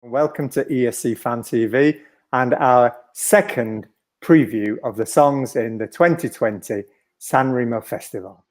Welcome to ESC Fan TV and our second preview of the songs in the 2020 San Remo Festival.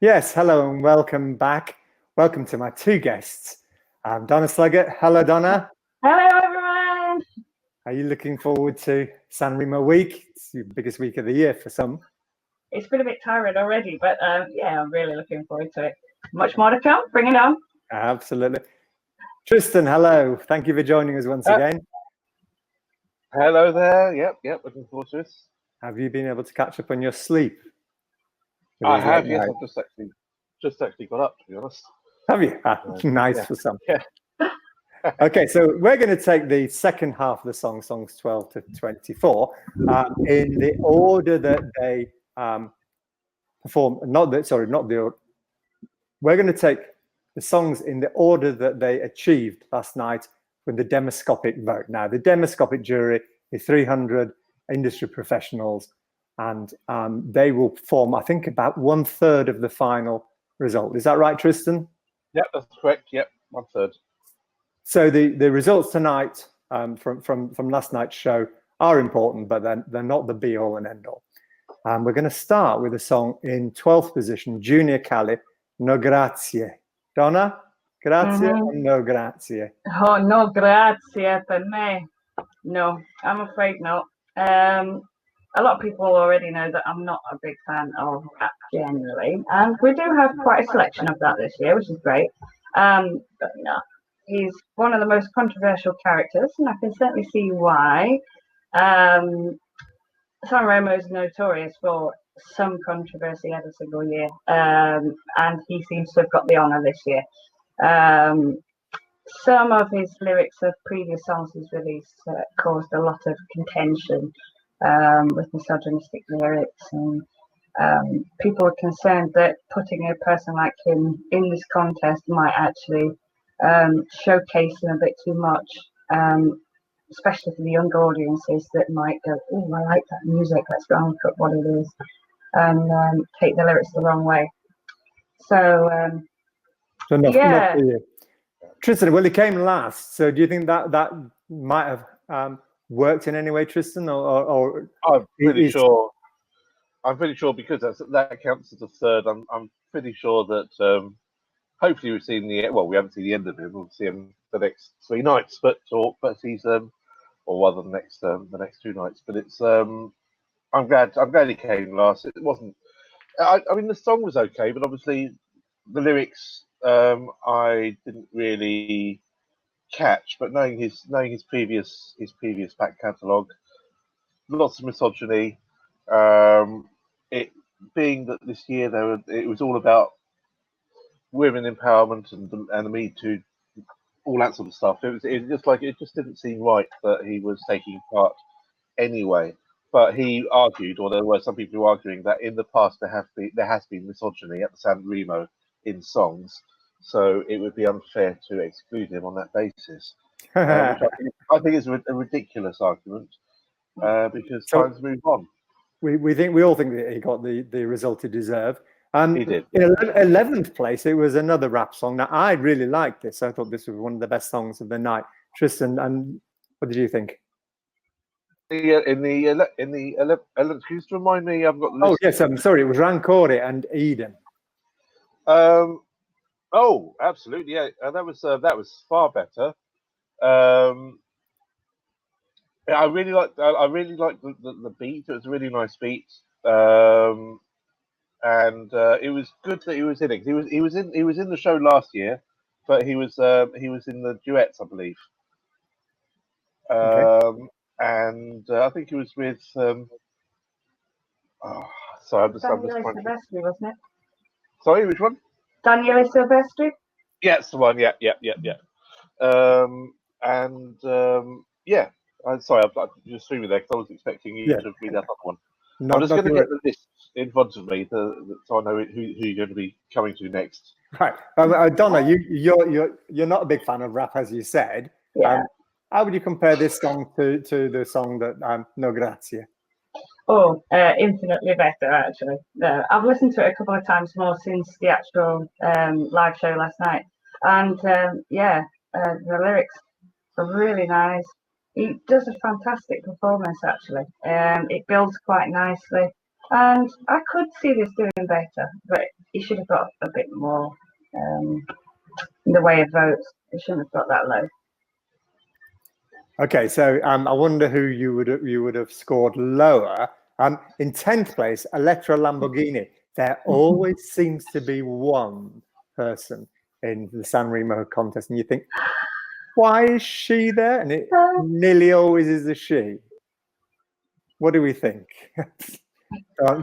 Yes, hello and welcome back. Welcome to my two guests. Donna Sluggett. Hello, Donna. Hello, everyone. Are you looking forward to San Remo week? It's the biggest week of the year for some. It's been a bit tiring already, but yeah, I'm really looking forward to it. Much more to come. Bring it on. Absolutely. Tristan, hello. Thank you for joining us once again. Hello there. Yep. Looking forward to this. Have you been able to catch up on your sleep? I have, yes. I've just actually got up, to be honest. Have you? Nice yeah. for some. Yeah. Okay, so we're going to take the second half of the songs 12 to 24, in the order that they perform. We're going to take the songs in the order that they achieved last night with the demoscopic vote. Now, the demoscopic jury is 300 industry professionals, and they will form, I think, about 1/3 of the final result. Is that right, Tristan? Yep, that's correct. Yep, 1/3. So the results tonight from last night's show are important, but they're not the be-all and end-all. We're going to start with a song in 12th position, Junior Cali, No Grazie. Donna, grazie or no grazie? Oh, no grazie per me. No, I'm afraid not. A lot of people already know that I'm not a big fan of rap generally, and we do have quite a selection of that this year, which is great. But no, he's one of the most controversial characters, and I can certainly see why. San Remo is notorious for some controversy every single year, and he seems to have got the honour this year. Some of his lyrics of previous songs he's released caused a lot of contention with misogynistic lyrics, and people were concerned that putting a person like him in this contest might actually showcase him a bit too much, especially for the younger audiences that might go, "Oh, I like that music, let's go and put what it is," and take the lyrics the wrong way. So Not yeah. for you. Tristan, well, he came last, so do you think that might have worked in any way, Tristan, or I'm pretty sure. I'm pretty sure because that counts as a third. I'm pretty sure that hopefully we've seen we haven't seen the end of him. We'll see him the next 3 nights, but he's or rather the next 2 nights. But it's I'm glad he came last. It wasn't. I mean, the song was okay, but obviously the lyrics I didn't really catch. But knowing his previous back catalogue, lots of misogyny. It being that this year it was all about women empowerment and the Me Too, all that sort of stuff. It just didn't seem right that he was taking part anyway. But he argued, or there were some people who were arguing that in the past there has been misogyny at the San Remo in songs, so it would be unfair to exclude him on that basis. Which I think is a ridiculous argument because times move on. We all think that he got the result he deserved. He did. In 11th place, it was another rap song. Now, I really liked this. I thought this was one of the best songs of the night. Tristan, and what did you think? In the 11th, can you just remind me? I've got the list. Oh yes, I'm sorry. It was Rancore and Eden. Oh, absolutely. Yeah, that was far better. I really liked the beat. It was a really nice beat. And it was good that he was in it. He was in the show last year, but he was in the duets, I believe. Okay. And I think he was with. Sorry, I'm just Daniele trying to. Silvestri, wasn't it? Sorry, which one? Daniele Silvestri. Yeah, it's the one. Yeah. Yeah. I'm sorry, I just threw me there because I was expecting you to read that other one. I'm just going to get the list. in front of me, so I know who you're going to be coming to next. Right, Donna, you're not a big fan of rap, as you said. Yeah. How would you compare this song to the song that No Grazie? Oh, infinitely better, actually. I've listened to it a couple of times more since the actual live show last night. And the lyrics are really nice. He does a fantastic performance, actually. It builds quite nicely. And I could see this doing better, but he should have got a bit more in the way of votes. He shouldn't have got that low. Okay, so I wonder who you would have scored lower. In 10th place, Elettra Lamborghini. There always seems to be one person in the San Remo contest, and you think, why is she there? And it nearly always is a she. What do we think,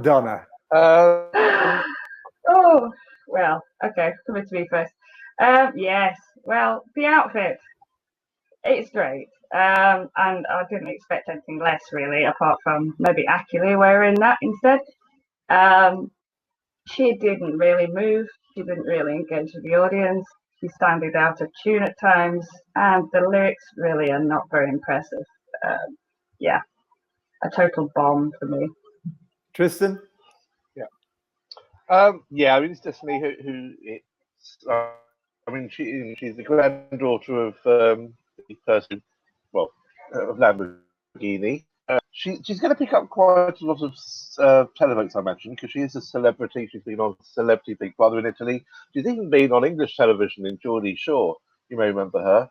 Donna? Oh, well, okay, coming to me first. Yes, well, the outfit, it's great. And I didn't expect anything less, really, apart from maybe Akili wearing that instead. She didn't really move. She didn't really engage with the audience. She sounded out of tune at times, and the lyrics really are not very impressive. Yeah, a total bomb for me. Tristan? Yeah, I mean, it's definitely who it's. I mean, she's the granddaughter of the person, well, of Lamborghini. She's going to pick up quite a lot of televotes, I imagine, because she is a celebrity. She's been on Celebrity Big Brother in Italy. She's even been on English television in Geordie Shore. You may remember her.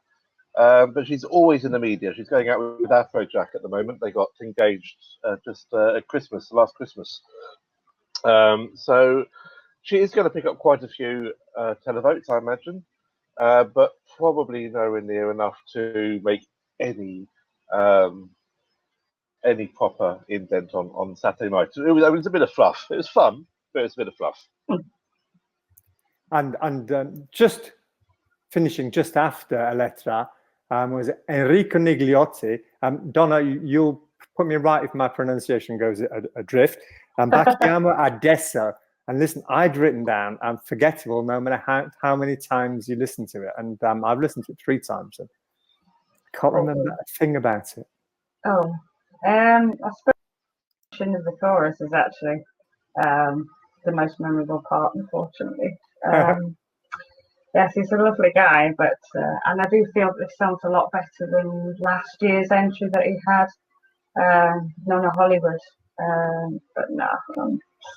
But she's always in the media. She's going out with Afrojack at the moment. They got engaged just at Christmas, last Christmas. So she is going to pick up quite a few televotes, I imagine, but probably nowhere near enough to make any proper indent on Saturday night. It was a bit of fluff. It was fun, but it was a bit of fluff. And just finishing just after Elettra was Enrico Nigliotti. Donna, you'll put me right if my pronunciation goes adrift. Bacchiamo adesso. And listen, I'd written down forgettable no matter how many times you listen to it. And I've listened to it 3 times. And I can't remember a thing about it. Oh, I suppose of the chorus is actually the most memorable part, unfortunately. Yes, he's a lovely guy, but and I do feel this sounds a lot better than last year's entry that he had, Nona Hollywood. But no,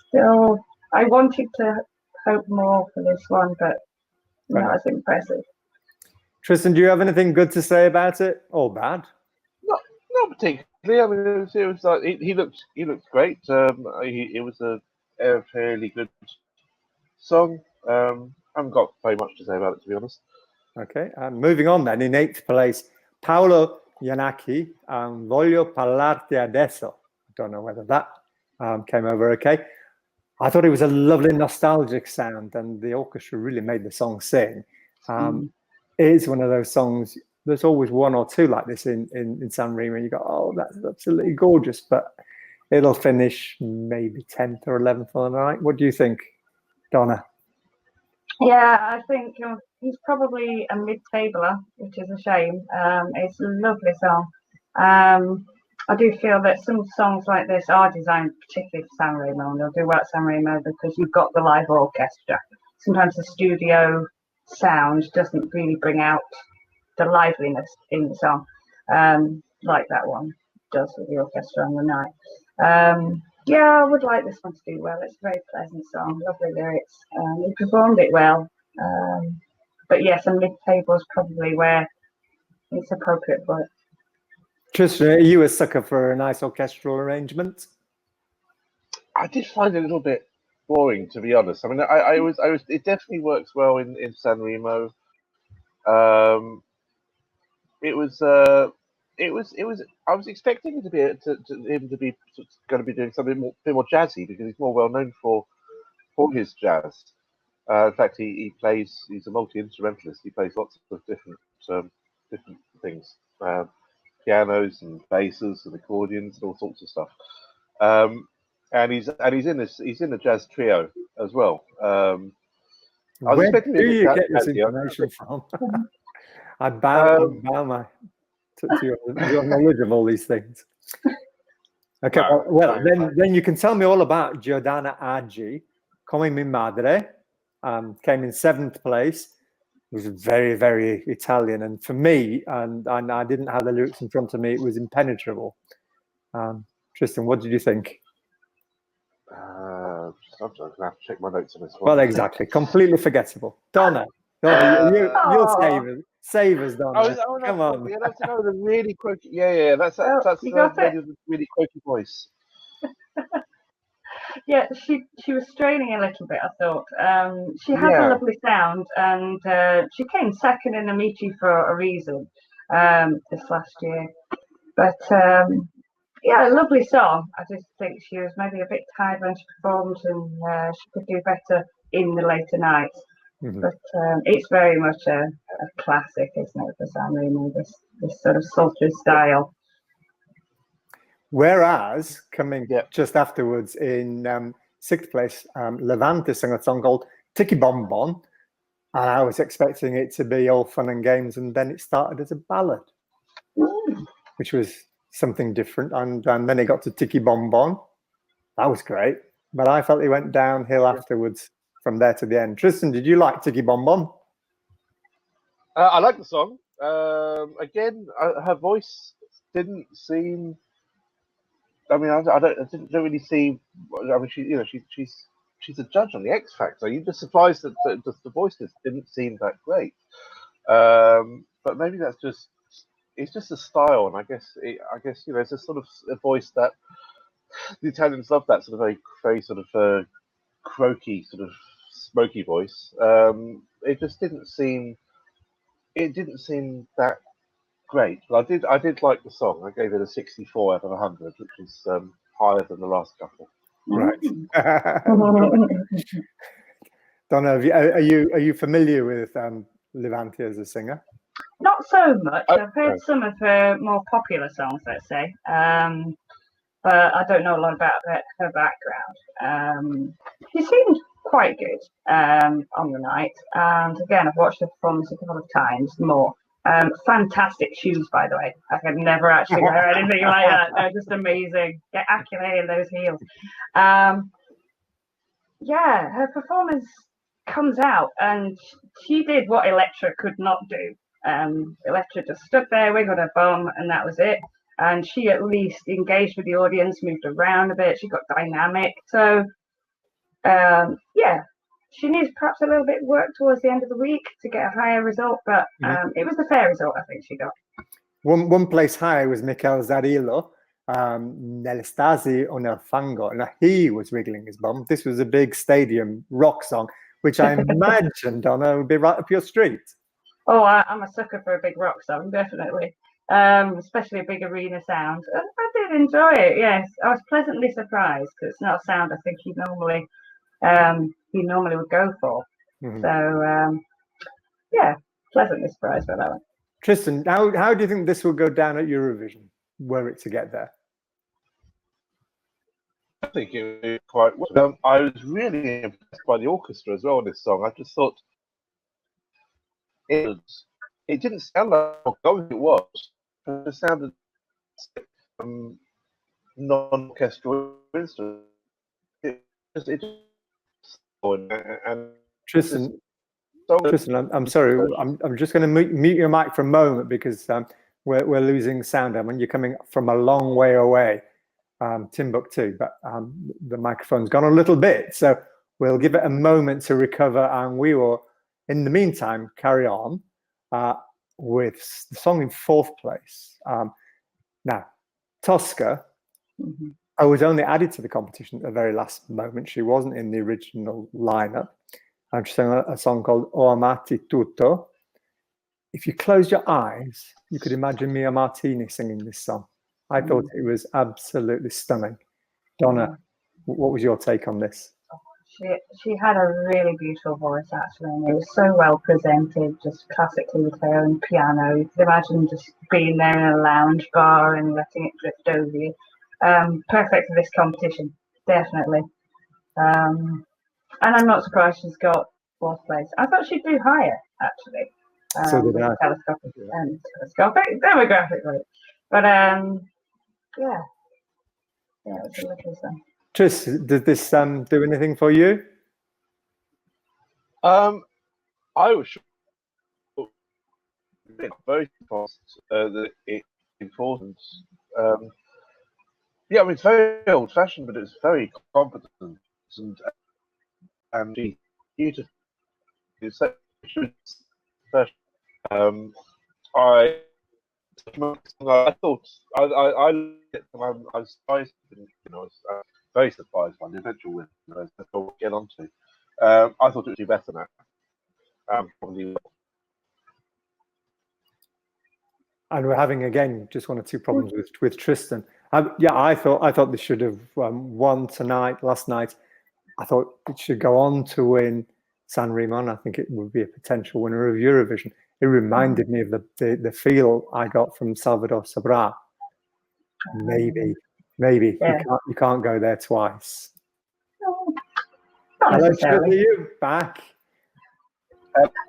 still, I wanted to hope more for this one, but not as impressive. Tristan, do you have anything good to say about it, or bad? Not particularly. I mean, it was like he looked great. It was a fairly good song. I haven't got very much to say about it, to be honest. Okay, moving on then. In 8th place, Paolo Iannacchi, Voglio parlarti adesso. I don't know whether that came over okay. I thought it was a lovely nostalgic sound, and the orchestra really made the song sing. It is one of those songs, there's always one or two like this in San Remo. You go, oh, that's absolutely gorgeous, but it'll finish maybe 10th or 11th on the night. What do you think, Donna? Yeah, I think he's probably a mid-tabler, which is a shame. It's a lovely song. I do feel that some songs like this are designed particularly for San Remo, and they'll do well at San Remo because you've got the live orchestra. Sometimes the studio sound doesn't really bring out the liveliness in the song, like that one does with the orchestra on the night. Yeah, I would like this one to do well. It's a very pleasant song, lovely lyrics. He performed it well. But yes, a mid-table is probably where it's appropriate for it. Tristan, are you a sucker for a nice orchestral arrangement? I did find it a little bit boring, to be honest. I mean, I was. It definitely works well in San Remo. It was. I was expecting him to be going to be doing something bit more jazzy because he's more well known for his jazz. In fact, he's a multi-instrumentalist. He plays lots of different things, pianos and basses and accordions and all sorts of stuff. and he's in the jazz trio as well. I was Where expecting do him you to get this jazzy. information from? I bow my to your knowledge of all these things. Okay, well then you can tell me all about Giordana Aggi, Come Mi Madre, came in 7th place. It was very, very Italian, and for me, and I didn't have the lyrics in front of me, it was impenetrable. Tristan, what did you think? I'm going to have to check my notes on this one. Well, exactly, completely forgettable. Donna, you'll save us, Donna. Come on. Yeah, that's another really croaky. Yeah, that's really croaky voice. Yeah, she was straining a little bit, I thought. She has a lovely sound, and she came second in Amici for a reason this last year. But yeah, a lovely song. I just think she was maybe a bit tired when she performed, and she could do better in the later nights. Mm-hmm. But it's very much a classic, isn't it, for San Remo, this sort of sultry style. Whereas, coming just afterwards in 6th place, Levante sang a song called Tiki Bon Bon. And I was expecting it to be all fun and games, and then it started as a ballad, which was something different. And then it got to Tiki Bon Bon. That was great. But I felt it went downhill afterwards from there to the end. Tristan, did you like Tiki Bon Bon? I like the song. Again, her voice didn't seem... I mean, I didn't really see. I mean, she's a judge on the X Factor. You're just surprised that the voices didn't seem that great. But maybe it's just a style, and I guess it's a sort of a voice that the Italians love. That sort of very sort of croaky, sort of smoky voice. It just didn't seem. It didn't seem that great, but I did like the song. I gave it a 64 out of 100, which is higher than the last couple. Right. Donna, are you familiar with Levante as a singer? Not so much. I've heard some of her more popular songs, let's say, but I don't know a lot about her background. She seemed quite good on the night, and again, I've watched her performance a couple of times more. Fantastic shoes, by the way. I had never actually heard anything like that. They're just amazing. Get accurate in those heels. Yeah, her performance comes out, and she did what Electra could not do. Electra just stood there, wiggled her bum, and that was it. And she at least engaged with the audience, moved around a bit. She got dynamic. So, yeah. She needs perhaps a little bit of work towards the end of the week to get a higher result, but it was a fair result, I think she got. One place higher was Michele Zarillo, Nell'estasi o nel fango. Now, he was wiggling his bum. This was a big stadium rock song, which I imagine, Donna, would be right up your street. Oh, I'm a sucker for a big rock song, definitely. Especially a big arena sound. I did enjoy it, yes. I was pleasantly surprised, because it's not a sound I think he normally would go for. Mm-hmm. So, yeah, pleasantly surprised by that one. Tristan, how do you think this will go down at Eurovision, were it to get there? I think it was quite well. I was really impressed by the orchestra as well on this song. I just thought it didn't sound like it was. It sounded non-orchestral instrument. Tristan, I'm sorry. I'm just going to mute your mic for a moment because we're losing sound. I mean, you're coming from a long way away, Timbuktu, but the microphone's gone a little bit. So we'll give it a moment to recover, and we will, in the meantime, carry on with the song in 4th place. Now, Tosca. Mm-hmm. I was only added to the competition at the very last moment. She wasn't in the original lineup. I'm just singing a song called O Amati Tutto. If you close your eyes, you could imagine Mia Martini singing this song. I thought it was absolutely stunning. Donna, what was your take on this? She had a really beautiful voice, actually, and it was so well presented, just classically with her own piano. You could imagine just being there in a lounge bar and letting it drift over you. Perfect for this competition. definitely. And I'm not surprised she's got fourth place. I thought she'd do higher, actually. So did I. Telescopic demographically. But yeah, it's a lovely song. Tris, did this do anything for you? I was sure very fast that it's important. Yeah, I mean, it's very old-fashioned, but it's very competent and beautiful. It's so special. I thought I was surprised. I was very surprised by the eventual win. That's what we'll get onto. I thought it would do better now. Probably. And we're having again just one or two problems with Tristan. Yeah, I thought this should have won last night. I thought it should go on to win San Remo, and I think it would be a potential winner of Eurovision. It reminded me of the feel I got from Salvador Sobral. Maybe yeah. you can't go there twice. Hello, Tristan, are you back?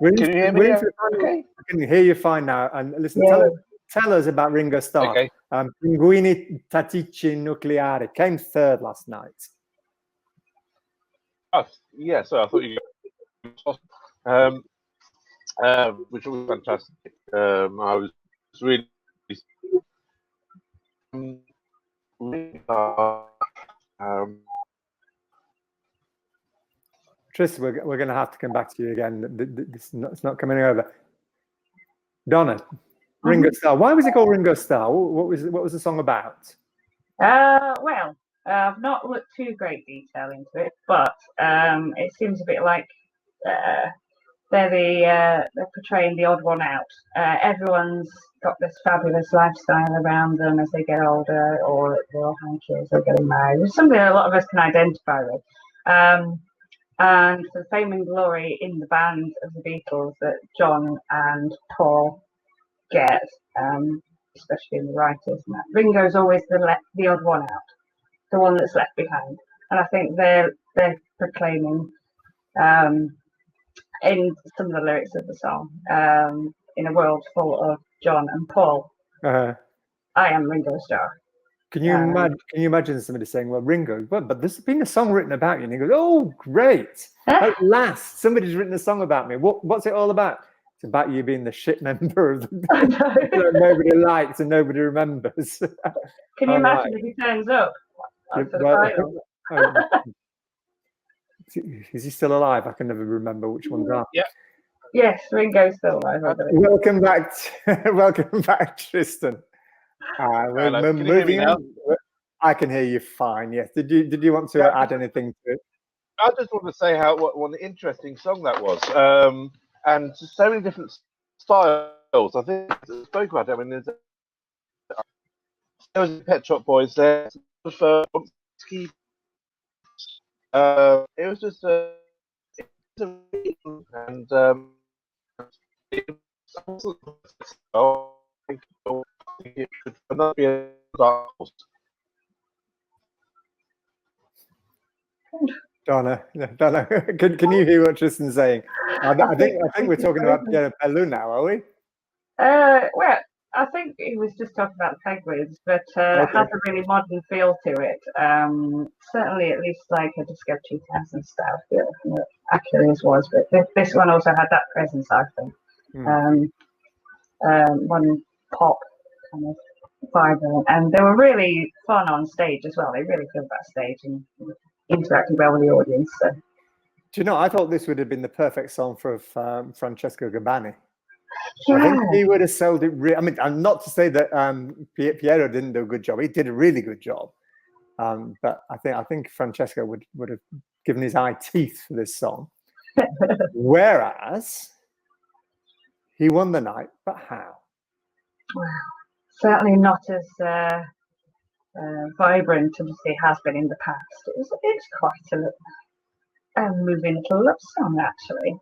Can you hear me? Okay. I can hear you fine now. And listen, tell us about Ringo Starr. Okay. Pinguini Tattici Nucleare came third last night. Oh, yeah, so I thought you which was fantastic. I was really Tris, we're going to have to come back to you again. It's not coming over. Donna, Ringo Starr. Why was it called Ringo Starr? What was the song about? Well, I've not looked too great detail into it, but it seems a bit like they're portraying the odd one out. Everyone's got this fabulous lifestyle around them as they get older, or they're all having kids, they're getting married. It's something a lot of us can identify with. And the fame and glory in the band of the Beatles that John and Paul get, especially in the writers, and that Ringo's always the odd one out, the one that's left behind. And I think they're proclaiming in some of the lyrics of the song, in a world full of John and Paul, I am Ringo Starr. Can you imagine somebody saying, "Well, Ringo, but there's been a song written about you," and he goes, "Oh, great! At last, somebody's written a song about me. What's it all about?" It's about you being the shit member of the that nobody likes and nobody remembers. Can you imagine if he turns up? Is he still alive? I can never remember which ones are. Yeah. Yes, Ringo's still alive. Welcome back, welcome back, Tristan. We're moving on. I can hear you fine. Yes. Did you want to add anything to it? I just want to say what an interesting song that was, and so many different styles. I think I spoke about it. I mean, there was Pet Shop Boys there. It was just it could not be a dark horse. Donna, can you hear what Tristan's saying? I think we're talking about Piero Pelù now, are we? Well, I think he was just talking about the Penguins, but it has a really modern feel to it. Certainly, at least like a Disco 2000 style feel. Achilles was, but this one also had that presence, I think. One pop kind of vibrant, and they were really fun on stage as well. They really filled that stage and interacted well with the audience. So. Do you know, I thought this would have been the perfect song for Francesco Gabbani. Yeah. I think he would have sold it. I mean, not to say that Piero didn't do a good job. He did a really good job. But I think Francesco would have given his eye teeth for this song. Whereas he won the night, but how? Well, certainly not as vibrant as it has been in the past. It's quite a moving little love song, actually.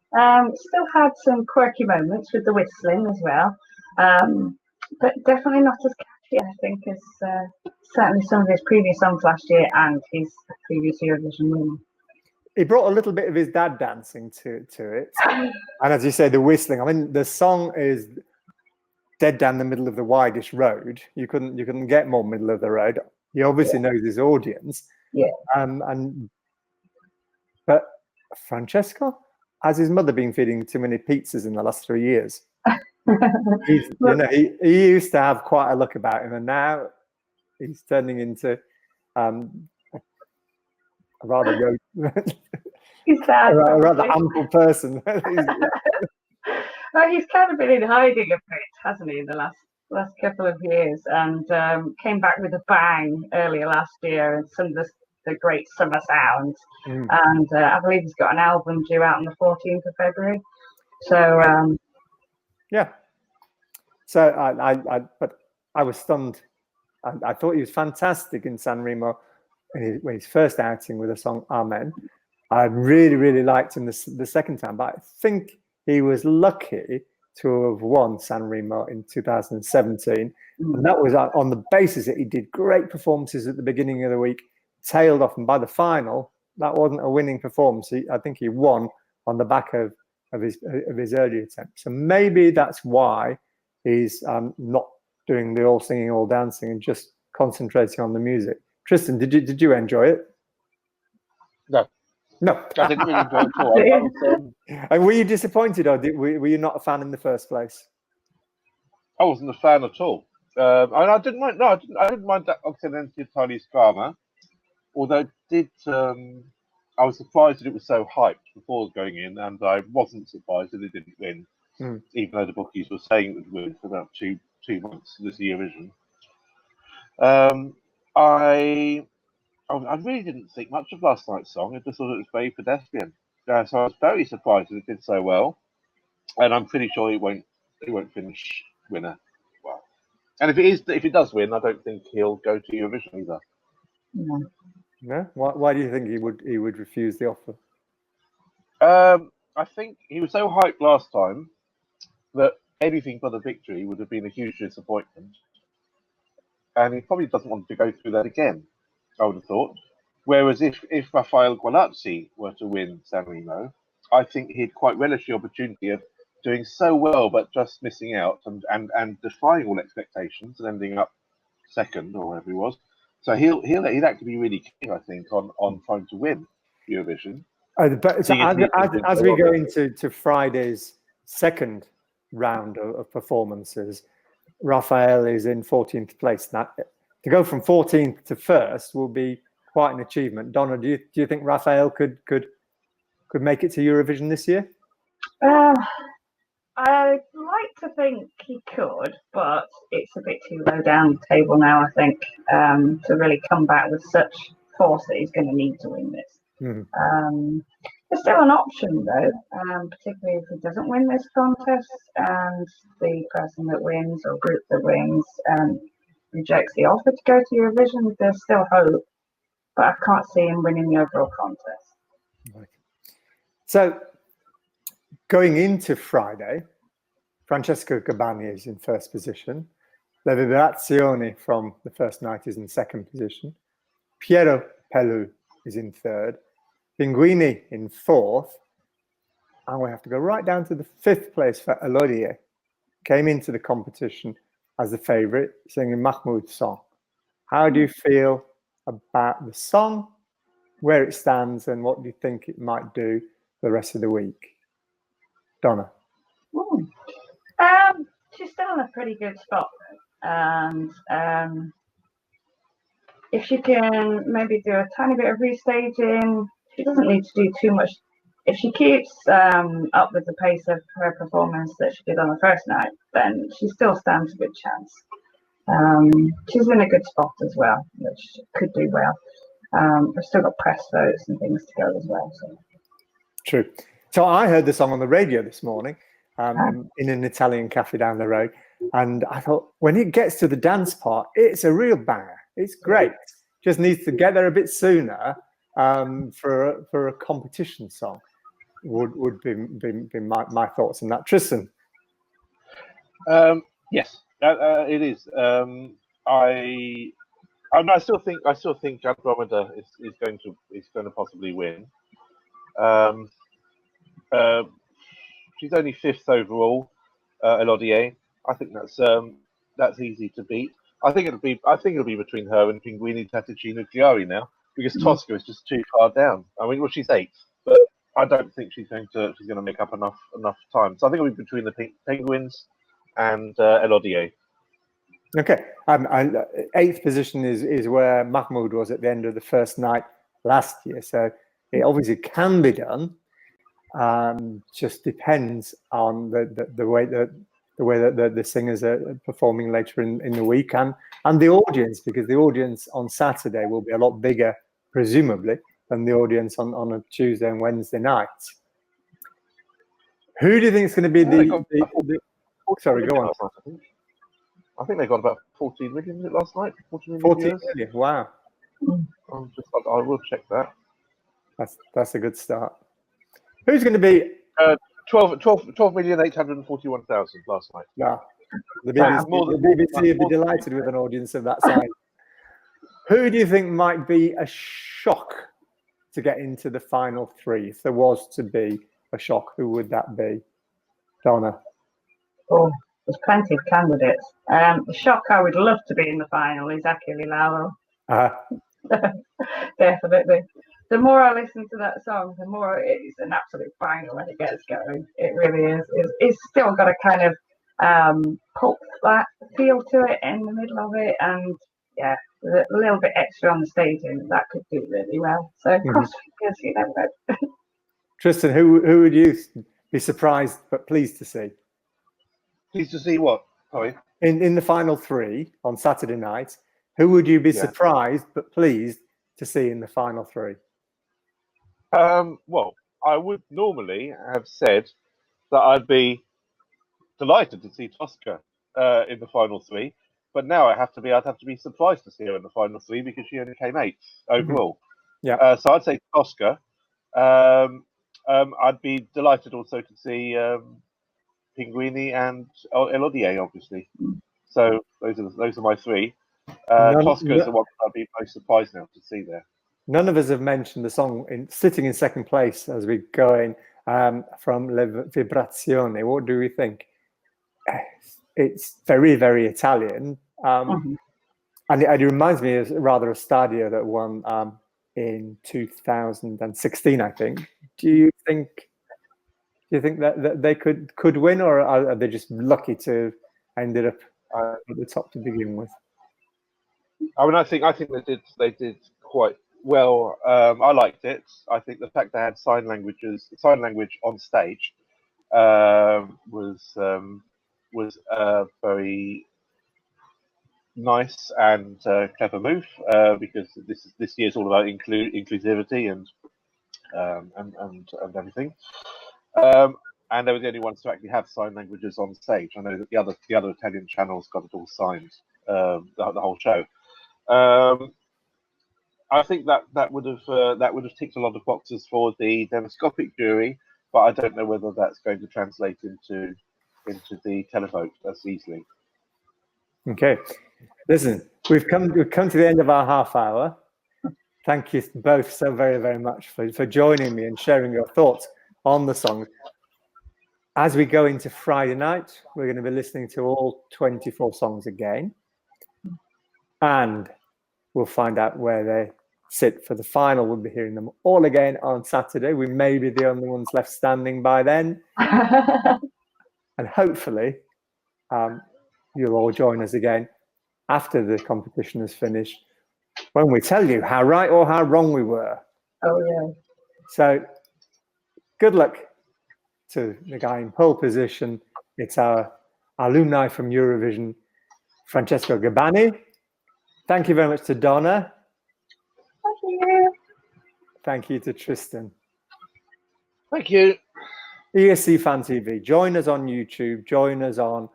Still had some quirky moments with the whistling as well, but definitely not as catchy I think is certainly some of his previous songs last year and his previous Eurovision winner. He brought a little bit of his dad dancing to it. And as you say, the whistling. I mean, the song is dead down the middle of the widest road. You couldn't get more middle of the road. He obviously knows his audience. Yeah. But Francesco, has his mother been feeding too many pizzas in the last 3 years? He used to have quite a look about him, and now he's turning into a rather He's sad, a rather ample person. Well, he's kind of been in hiding a bit, hasn't he, in the last couple of years, and came back with a bang earlier last year, and some of the great summer sounds. And I believe he's got an album due out on the 14th of February. So yeah. So but I was stunned. I thought he was fantastic in San Remo when his first outing with the song Amen. I really, really liked him the second time, but I think he was lucky to have won San Remo in 2017. And that was on the basis that he did great performances at the beginning of the week, tailed off, and by the final, that wasn't a winning performance. I think he won on the back of his early attempt. So maybe that's why he's not doing the all singing, all dancing and just concentrating on the music. Tristan, did you enjoy it? No, I didn't really enjoy it at all. And were you disappointed, or were you not a fan in the first place? I wasn't a fan at all. And I didn't mind. No, I didn't mind that Occidente Italia Scama. Although I was surprised that it was so hyped before going in, and I wasn't surprised that it didn't win, even though the bookies were saying it would win for about two months this Eurovision. I really didn't think much of last night's song. I just thought it was very pedestrian. So I was very surprised that it did so well, and I'm pretty sure it won't finish winner. Well, and if it does win, I don't think he'll go to Eurovision either. No? Why do you think he would refuse the offer? I think he was so hyped last time that anything but a victory would have been a huge disappointment, and he probably doesn't want to go through that again, I would have thought. Whereas if Rafael Gualazzi were to win San Remo, I think he'd quite relish the opportunity of doing so well but just missing out and defying all expectations and ending up second or whatever he was. So he'd actually be really keen, I think, on trying to win Eurovision. So as we go into Friday's second round of performances, Rafael is in 14th place. Now, to go from 14th to first will be quite an achievement. Donna, do you think Rafael could make it to Eurovision this year? I'd like to think he could, but it's a bit too low down the table now, I think, to really come back with such force that he's going to need to win this. There's still an option, though, particularly if he doesn't win this contest and the person that wins or group that wins rejects the offer to go to Eurovision. There's still hope, but I can't see him winning the overall contest. Right. So, going into Friday, Francesco Gabbani is in first position. La Vibrazione from the first night is in second position. Piero Pelù is in third. Pinguini in fourth. And we have to go right down to the fifth place for Elodie. Came into the competition as the favourite, singing Mahmoud's song. How do you feel about the song, where it stands, and what do you think it might do the rest of the week? Donna? She's still in a pretty good spot, and if she can maybe do a tiny bit of restaging, she doesn't need to do too much. If she keeps up with the pace of her performance that she did on the first night, then she still stands a good chance. She's in a good spot as well, which could do well. We've still got press votes and things to go as well. So. True. So I heard the song on the radio this morning in an Italian cafe down the road, and I thought, when it gets to the dance part, it's a real banger. It's great. Just needs to get there a bit sooner for a competition song. Would be my thoughts on that. Tristan? Yes, it is. I still think Andromeda is going to possibly win. She's only 5th overall, Elodie. I think that's easy to beat. I think it'll be between her and Pinguini Tatticino-Chiari now, because Tosca is just too far down. I mean, well, she's 8th, but I don't think she's going to make up enough time. So I think it'll be between the Penguins and Elodie. Okay, 8th position is where Mahmoud was at the end of the first night last year. So it obviously can be done. Just depends on the way that the singers are performing later in the week and the audience, because the audience on Saturday will be a lot bigger, presumably, than the audience on a Tuesday and Wednesday night. Who do you think is going to be sorry, go on. I think they got about 14 million last night. 14 million. Wow. I will check that. That's a good start. Who's going to be 12,841,000 last night. Yeah, the BBC would be delighted with an audience of that size. Who do you think might be a shock to get into the final 3? If there was to be a shock, who would that be? Donna? Oh, there's plenty of candidates. The shock I would love to be in the final is Achille Lauro. Definitely. The more I listen to that song, the more it's an absolute banger when it gets going. It really is. It's still got a kind of pulp feel to it in the middle of it, and yeah, a little bit extra on the staging that could do really well. So cross fingers, you never know. Tristan, who would you be surprised but pleased to see? Pleased to see what? Sorry. In the final 3 on Saturday night, who would you be surprised but pleased to see in the final 3? Well, I would normally have said that I'd be delighted to see Tosca in the final 3, but now I'd have to be surprised to see her in the final 3 because she only came 8th overall. Yeah. So I'd say Tosca. I'd be delighted also to see Pinguini and Elodie, obviously. So those are my 3. Tosca is the one I'd be most surprised now to see there. None of us have mentioned the song sitting in second place as we go in from Le Vibrazione. What do we think? It's very, very Italian. And it reminds me of rather a Stadio that won in 2016, I think. Do you think that they could win, or are they just lucky to ended up at the top to begin with? I mean, I think they did quite well. I liked it. I think the fact they had sign language on stage was a very nice and clever move because this year's all about inclusivity and everything. And they were the only ones to actually have sign languages on stage. I know that the other Italian channels got it all signed, the whole show. I think that would have ticked a lot of boxes for the demoscopic jury, but I don't know whether that's going to translate into the televote as easily. Okay, listen, we've come to the end of our half hour. Thank you both so very, very much for joining me and sharing your thoughts on the song. As we go into Friday night, we're going to be listening to all 24 songs again, and we'll find out where they sit for the final. We'll be hearing them all again on Saturday. We may be the only ones left standing by then. And hopefully you'll all join us again after the competition is finished when we tell you how right or how wrong we were. Oh, yeah. So good luck to the guy in pole position. It's our alumni from Eurovision, Francesco Gabbani. Thank you very much to Donna. Thank you. Thank you to Tristan. Thank you. ESC Fan TV. Join us on YouTube. Join us on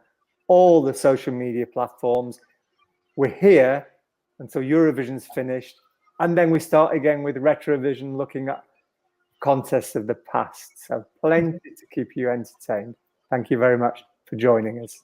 all the social media platforms. We're here until Eurovision's finished. And then we start again with Retrovision, looking at contests of the past. So plenty to keep you entertained. Thank you very much for joining us.